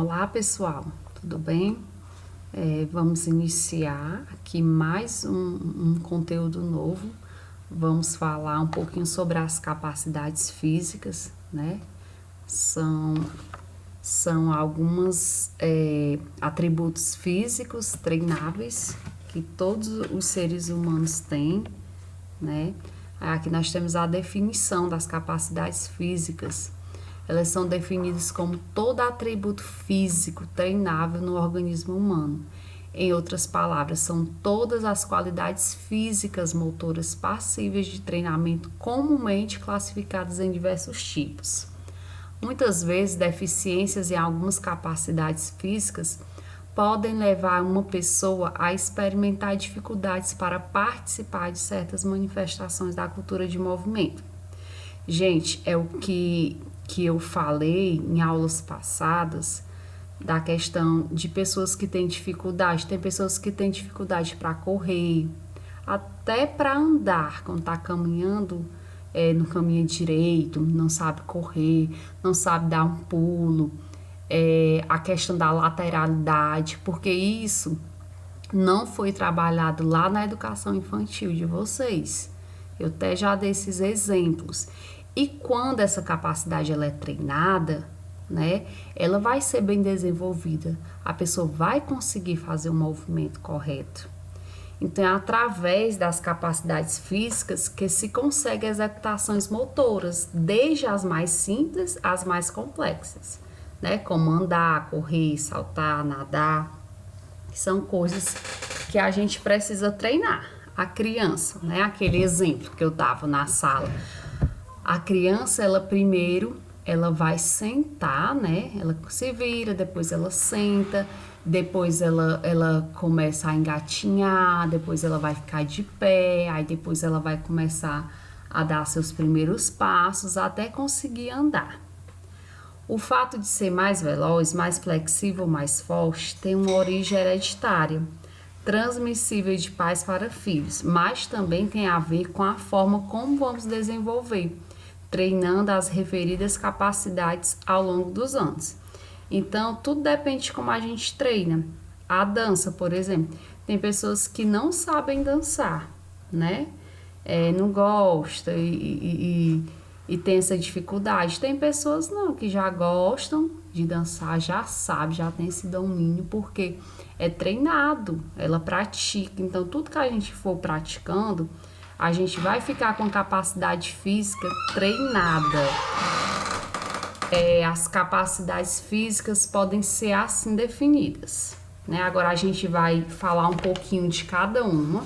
Olá pessoal, tudo bem? Vamos iniciar aqui mais um conteúdo novo. Vamos falar um pouquinho sobre as capacidades físicas, né? São alguns atributos físicos treináveis que todos os seres humanos têm, né? Aqui nós temos a definição das capacidades físicas. Elas são definidas como todo atributo físico treinável no organismo humano. Em outras palavras, são todas as qualidades físicas motoras passíveis de treinamento comumente classificadas em diversos tipos. Muitas vezes, deficiências em algumas capacidades físicas podem levar uma pessoa a experimentar dificuldades para participar de certas manifestações da cultura de movimento. Gente, é o que eu falei em aulas passadas, da questão de pessoas que têm dificuldade. Tem pessoas que têm dificuldade para correr, até para andar, quando está caminhando, no caminho direito, não sabe correr, não sabe dar um pulo, a questão da lateralidade, porque isso não foi trabalhado lá na educação infantil de vocês. Eu até já dei esses exemplos. E quando essa capacidade ela é treinada, né, ela vai ser bem desenvolvida. A pessoa vai conseguir fazer o movimento correto. Então, é através das capacidades físicas que se consegue executar ações motoras, desde as mais simples às mais complexas, né, como andar, correr, saltar, nadar, que são coisas que a gente precisa treinar. A criança, né, aquele exemplo que eu dava na sala. A criança, ela vai sentar, né? Ela se vira, depois ela senta, depois ela começa a engatinhar, depois ela vai ficar de pé, aí depois ela vai começar a dar seus primeiros passos até conseguir andar. O fato de ser mais veloz, mais flexível, mais forte, tem uma origem hereditária, transmissível de pais para filhos, mas também tem a ver com a forma como vamos desenvolver, treinando as referidas capacidades ao longo dos anos. Então, tudo depende de como a gente treina. A dança, por exemplo, tem pessoas que não sabem dançar, né? Não gosta e tem essa dificuldade. Tem pessoas não, que já gostam de dançar, já sabe, já tem esse domínio, porque é treinado, ela pratica. Então, tudo que a gente for praticando, a gente vai ficar com capacidade física treinada. As capacidades físicas podem ser assim definidas, né? Agora a gente vai falar um pouquinho de cada uma.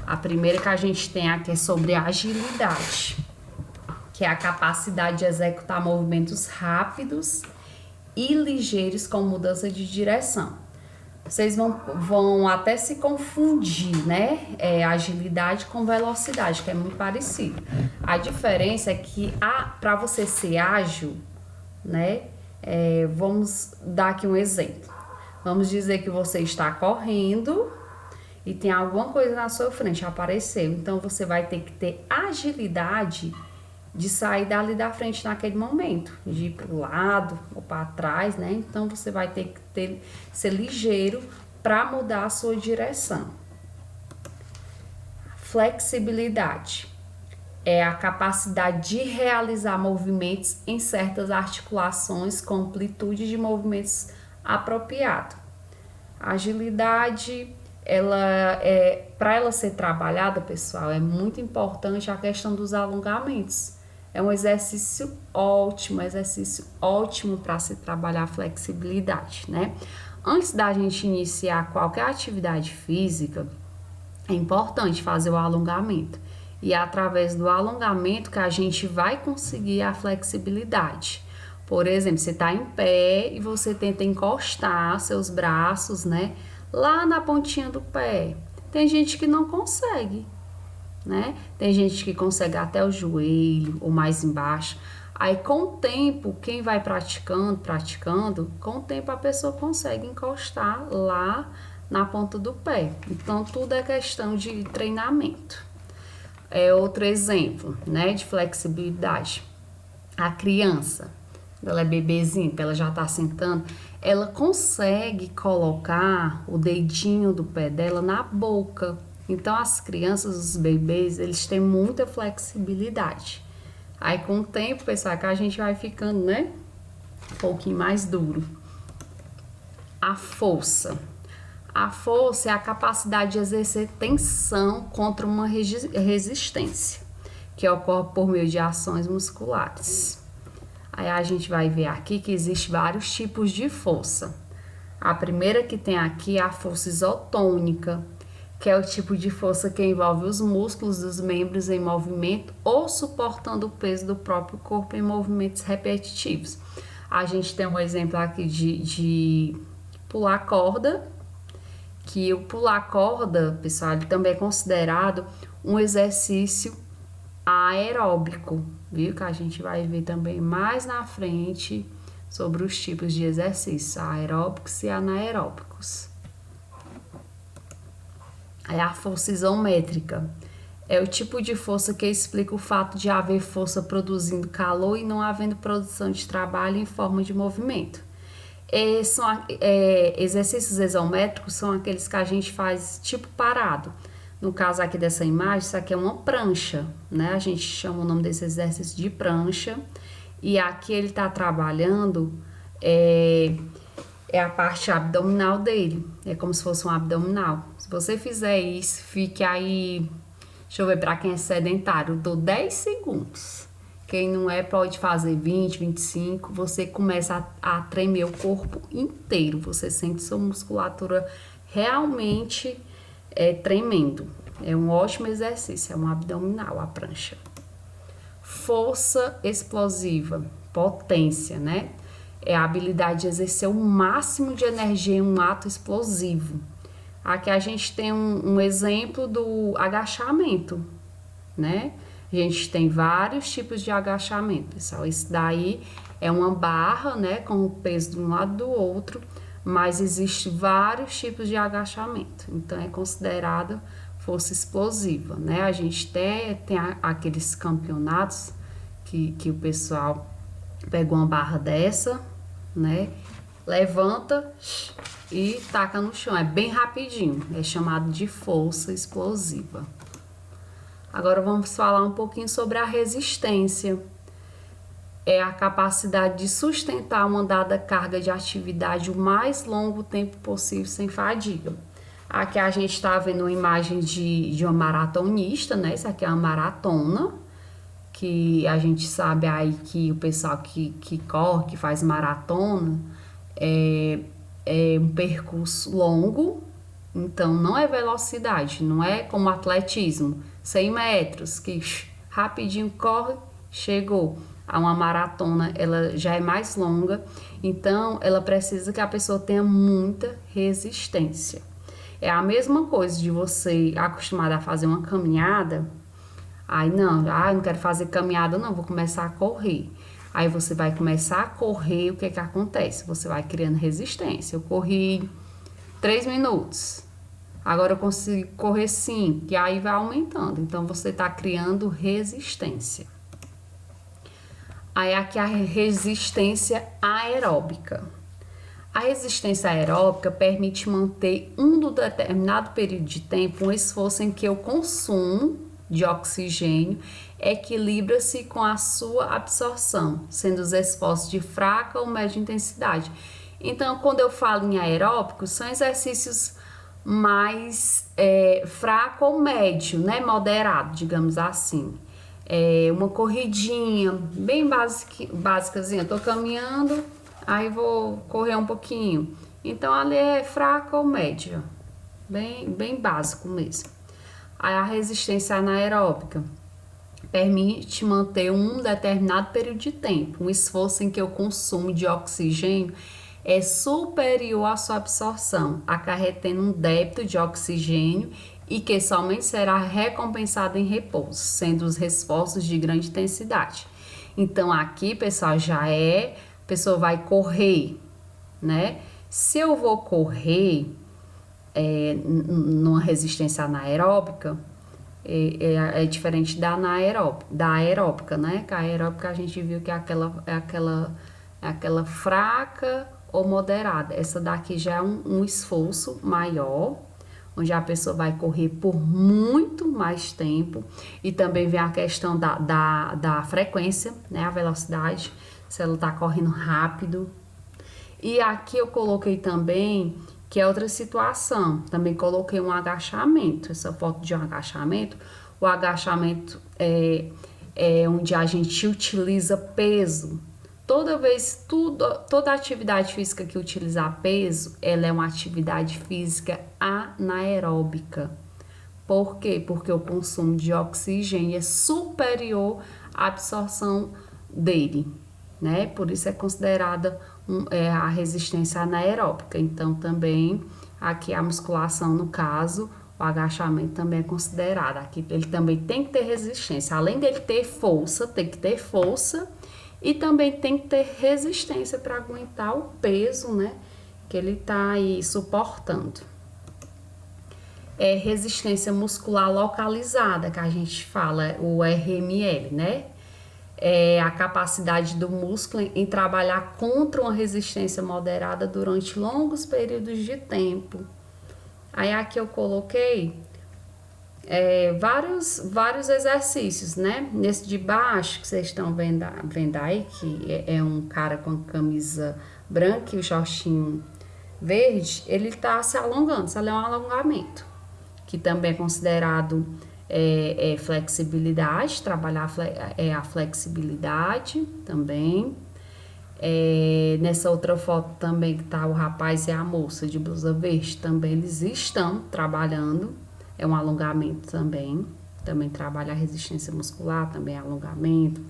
A primeira que a gente tem aqui é sobre a agilidade, que é a capacidade de executar movimentos rápidos e ligeiros com mudança de direção. Vocês vão até se confundir, né? Agilidade com velocidade, que é muito parecido. A diferença é que para você ser ágil, né? Vamos dar aqui um exemplo. Vamos dizer que você está correndo e tem alguma coisa na sua frente, apareceu. Então, você vai ter que ter agilidade de sair dali da frente naquele momento, de ir para o lado ou para trás, né? Então, você vai ter que ser ligeiro para mudar a sua direção. Flexibilidade é a capacidade de realizar movimentos em certas articulações com amplitude de movimentos apropriado. Agilidade, para ela ser trabalhada, pessoal, é muito importante a questão dos alongamentos. É um exercício ótimo para se trabalhar a flexibilidade, né? Antes da gente iniciar qualquer atividade física, é importante fazer o alongamento. E é através do alongamento que a gente vai conseguir a flexibilidade. Por exemplo, você está em pé e você tenta encostar seus braços, né, lá na pontinha do pé. Tem gente que não consegue, né? Tem gente que consegue até o joelho ou mais embaixo. Aí, com o tempo, quem vai praticando, com o tempo a pessoa consegue encostar lá na ponta do pé. Então, tudo é questão de treinamento. Outro exemplo, né, de flexibilidade. A criança, ela é bebezinha, que ela já tá sentando, ela consegue colocar o dedinho do pé dela na boca. Então, as crianças, os bebês, eles têm muita flexibilidade. Aí, com o tempo, pessoal, que a gente vai ficando, né, um pouquinho mais duro. A força. A força é a capacidade de exercer tensão contra uma resistência, que ocorre por meio de ações musculares. Aí a gente vai ver aqui que existe vários tipos de força. A primeira que tem aqui é a força isotônica, que é o tipo de força que envolve os músculos dos membros em movimento ou suportando o peso do próprio corpo em movimentos repetitivos. A gente tem um exemplo aqui de pular corda, que o pular corda, pessoal, ele também é considerado um exercício aeróbico, viu? Que a gente vai ver também mais na frente sobre os tipos de exercícios aeróbicos e anaeróbicos. Aí a força isométrica é o tipo de força que explica o fato de haver força produzindo calor e não havendo produção de trabalho em forma de movimento. Exercícios isométricos são aqueles que a gente faz tipo parado. No caso aqui dessa imagem, isso aqui é uma prancha, né? A gente chama o nome desse exercício de prancha. E aqui ele tá trabalhando a parte abdominal dele. É como se fosse um abdominal. Se você fizer isso, fique aí, deixa eu ver, para quem é sedentário, eu dou 10 segundos. Quem não é pode fazer 20, 25, você começa a tremer o corpo inteiro, você sente sua musculatura realmente tremendo. É um ótimo exercício, é um abdominal, a prancha. Força explosiva, potência, né? É a habilidade de exercer o máximo de energia em um ato explosivo. Aqui a gente tem um exemplo do agachamento, né? A gente tem vários tipos de agachamento, pessoal. Esse daí é uma barra, né, com o peso de um lado do outro, mas existe vários tipos de agachamento. Então, é considerado força explosiva, né? A gente tem aqueles campeonatos que o pessoal pega uma barra dessa, né, levanta e taca no chão. É bem rapidinho, é chamado de força explosiva. Agora vamos falar um pouquinho sobre a resistência. É a capacidade de sustentar uma dada carga de atividade o mais longo tempo possível sem fadiga. Aqui a gente está vendo uma imagem de uma maratonista, né? Isso aqui é uma maratona, que a gente sabe aí que o pessoal que corre, que faz maratona, é um percurso longo, então não é velocidade, não é como atletismo, 100 metros, que rapidinho corre, chegou. A uma maratona, ela já é mais longa, então ela precisa que a pessoa tenha muita resistência. É a mesma coisa de você acostumado a fazer uma caminhada, aí não quero fazer caminhada não, vou começar a correr. Aí você vai começar a correr, o que que acontece? Você vai criando resistência. Eu corri 3 minutos, agora eu consigo correr 5, e aí vai aumentando. Então, você está criando resistência. Aí, aqui a resistência aeróbica. A resistência aeróbica permite manter um determinado período de tempo um esforço em que o consumo de oxigênio equilibra-se com a sua absorção, sendo os esforços de fraca ou média intensidade. Então, quando eu falo em aeróbico, são exercícios mais fraco ou médio, né? Moderado, digamos assim. Uma corridinha bem básicazinha. Eu tô caminhando, aí vou correr um pouquinho. Então, ali é fraco ou médio, bem básico mesmo. Aí, a resistência anaeróbica permite manter um determinado período de tempo, um esforço em que o consumo de oxigênio é superior à sua absorção, acarretando um débito de oxigênio e que somente será recompensado em repouso, sendo os esforços de grande intensidade. Então, aqui, pessoal, a pessoa vai correr, né? Se eu vou correr numa resistência anaeróbica, é diferente da aeróbica, né? Que a aeróbica a gente viu que é aquela é aquela fraca ou moderada. Essa daqui já é um esforço maior, onde a pessoa vai correr por muito mais tempo. E também vem a questão da frequência, né? A velocidade, se ela tá correndo rápido. E aqui eu coloquei também, que é outra situação, também coloquei um agachamento, essa foto de um agachamento. O agachamento é onde a gente utiliza peso. Toda atividade física que utilizar peso, ela é uma atividade física anaeróbica. Por quê? Porque o consumo de oxigênio é superior à absorção dele, né? Por isso é considerada a resistência anaeróbica. Então, também, aqui a musculação, no caso, o agachamento também é considerado. Aqui ele também tem que ter resistência. Além dele ter força, tem que ter força e também tem que ter resistência para aguentar o peso, né? Que ele tá aí suportando. É resistência muscular localizada, que a gente fala, o RML, né? É a capacidade do músculo em trabalhar contra uma resistência moderada durante longos períodos de tempo. Aí aqui eu coloquei vários exercícios, né? Nesse de baixo, que vocês estão vendo aí, que é um cara com a camisa branca e o shortinho verde, ele tá se alongando, isso ali é um alongamento, que também é considerado flexibilidade, trabalhar a flexibilidade também. Nessa outra foto também que tá o rapaz e a moça de blusa verde, também eles estão trabalhando, é um alongamento também trabalha a resistência muscular, também é alongamento.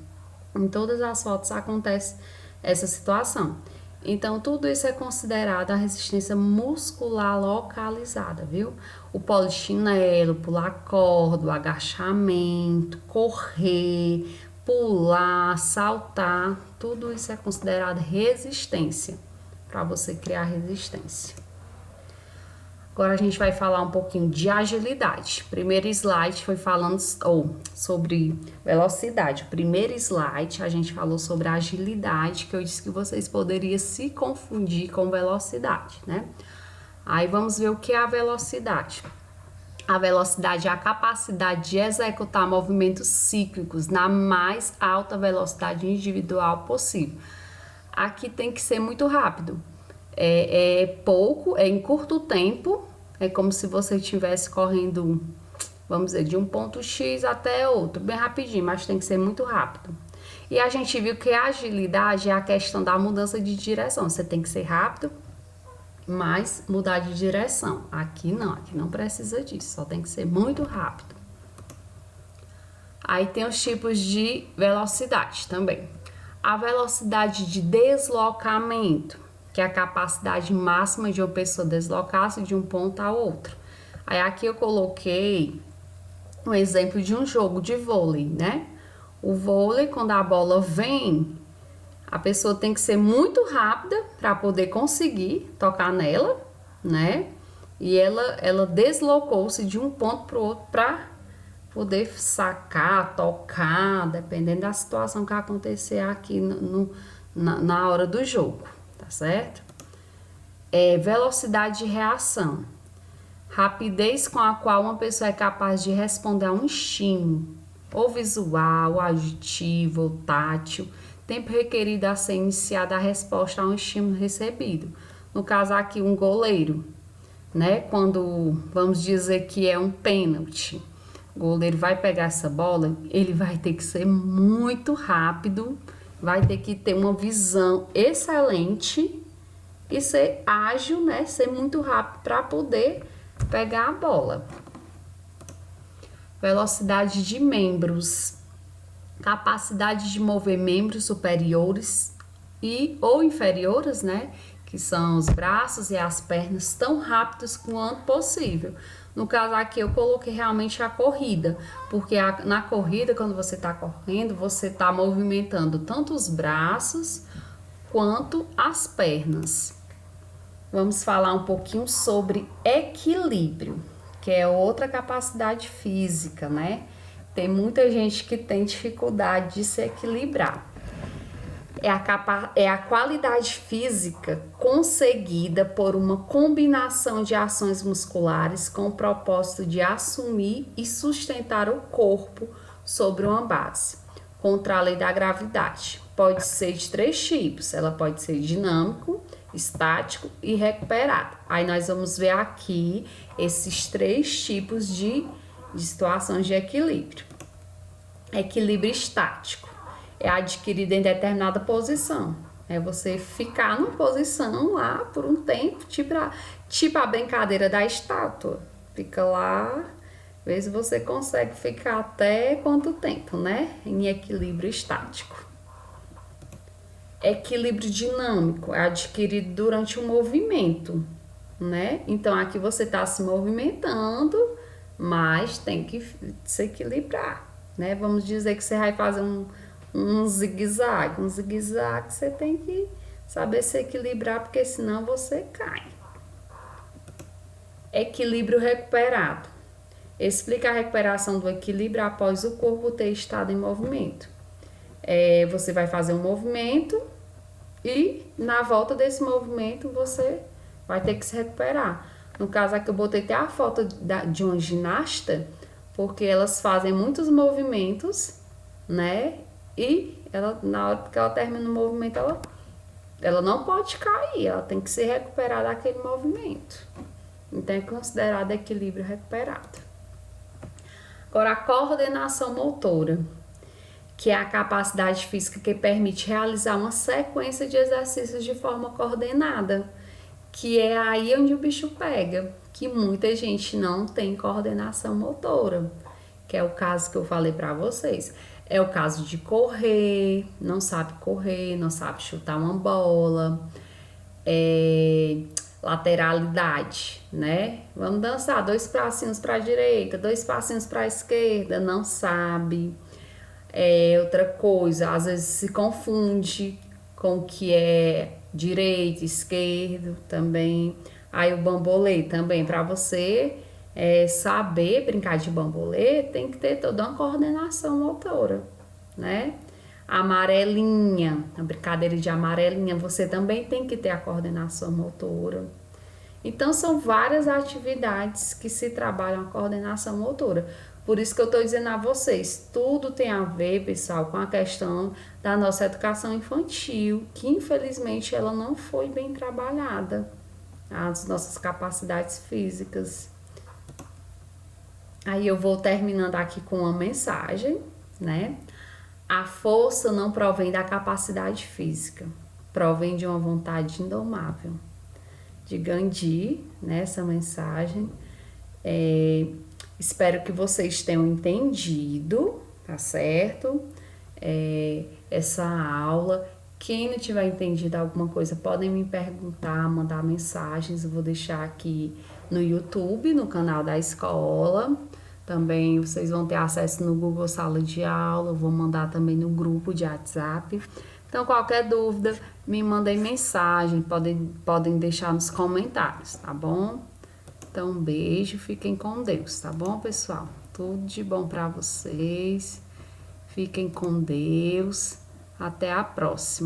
Em todas as fotos acontece essa situação. Então, tudo isso é considerado a resistência muscular localizada, viu? O polichinelo, pular corda, o agachamento, correr, pular, saltar, tudo isso é considerado resistência, para você criar resistência. Agora a gente vai falar um pouquinho de agilidade. Primeiro slide foi falando sobre velocidade. O primeiro slide a gente falou sobre agilidade, que eu disse que vocês poderiam se confundir com velocidade, né? Aí vamos ver o que é a velocidade. A velocidade é a capacidade de executar movimentos cíclicos na mais alta velocidade individual possível. Aqui tem que ser muito rápido. Em curto tempo, é como se você estivesse correndo, vamos dizer, de um ponto X até outro, bem rapidinho, mas tem que ser muito rápido. E a gente viu que a agilidade é a questão da mudança de direção, você tem que ser rápido, mas mudar de direção. Aqui não precisa disso, só tem que ser muito rápido. Aí tem os tipos de velocidade também. A velocidade de deslocamento, que é a capacidade máxima de uma pessoa deslocar-se de um ponto a outro. Aí aqui eu coloquei um exemplo de um jogo de vôlei, né? O vôlei, quando a bola vem, a pessoa tem que ser muito rápida para poder conseguir tocar nela, né? E ela deslocou-se de um ponto para o outro para poder sacar, tocar, dependendo da situação que acontecer aqui na hora do jogo. Tá certo? Velocidade de reação. Rapidez com a qual uma pessoa é capaz de responder a um estímulo, ou visual, ou auditivo, ou tátil. Tempo requerido a ser iniciada a resposta a um estímulo recebido. No caso aqui, um goleiro, né? Quando vamos dizer que é um pênalti, o goleiro vai pegar essa bola, ele vai ter que ser muito rápido, vai ter que ter uma visão excelente e ser ágil, né? Ser muito rápido para poder pegar a bola. Velocidade de membros. Capacidade de mover membros superiores ou inferiores, né? Que são os braços e as pernas tão rápidos quanto possível. No caso aqui eu coloquei realmente a corrida, porque na corrida, quando você está correndo, você está movimentando tanto os braços quanto as pernas. Vamos falar um pouquinho sobre equilíbrio, que é outra capacidade física, né? Tem muita gente que tem dificuldade de se equilibrar. é a qualidade física conseguida por uma combinação de ações musculares com o propósito de assumir e sustentar o corpo sobre uma base, contra a lei da gravidade. Pode ser de 3 tipos, ela pode ser dinâmico, estático e recuperado. Aí nós vamos ver aqui esses 3 tipos de situações de equilíbrio. Equilíbrio estático é adquirido em determinada posição. É você ficar numa posição lá por um tempo, tipo a brincadeira da estátua. Fica lá, vê se você consegue ficar até quanto tempo, né? Em equilíbrio estático. Equilíbrio dinâmico é adquirido durante o movimento, né? Então aqui você está se movimentando, mas tem que se equilibrar, né? Vamos dizer que você vai fazer um zigue-zague. Um zigue-zague você tem que saber se equilibrar, porque senão você cai. Equilíbrio recuperado. Explica a recuperação do equilíbrio após o corpo ter estado em movimento. Você vai fazer um movimento e na volta desse movimento você vai ter que se recuperar. No caso aqui eu botei até a foto de uma ginasta, porque elas fazem muitos movimentos, né? E ela, na hora que ela termina o movimento, ela não pode cair, ela tem que se recuperar daquele movimento. Então é considerado equilíbrio recuperado. Agora, a coordenação motora, que é a capacidade física que permite realizar uma sequência de exercícios de forma coordenada, que é aí onde o bicho pega, que muita gente não tem coordenação motora, que é o caso que eu falei para vocês. É o caso de correr, não sabe chutar uma bola, lateralidade, né? Vamos dançar 2 passinhos para a direita, 2 passinhos para a esquerda, não sabe. Outra coisa, às vezes se confunde com o que é direito, esquerdo também. Aí o bambolê também, para você saber brincar de bambolê, tem que ter toda uma coordenação motora, né? Amarelinha, a brincadeira de amarelinha, você também tem que ter a coordenação motora. Então, são várias atividades que se trabalham a coordenação motora. Por isso que eu estou dizendo a vocês, tudo tem a ver, pessoal, com a questão da nossa educação infantil, que infelizmente ela não foi bem trabalhada, as nossas capacidades físicas. Aí eu vou terminando aqui com uma mensagem, né? A força não provém da capacidade física, provém de uma vontade indomável. De Gandhi, nessa mensagem. Espero que vocês tenham entendido, tá certo? Essa aula. Quem não tiver entendido alguma coisa, podem me perguntar, mandar mensagens. Eu vou deixar aqui no YouTube, no canal da escola. Também vocês vão ter acesso no Google Sala de Aula. Eu vou mandar também no grupo de WhatsApp. Então, qualquer dúvida, me mandem mensagem, podem deixar nos comentários, tá bom? Então, um beijo, fiquem com Deus, tá bom, pessoal? Tudo de bom para vocês. Fiquem com Deus. Até a próxima.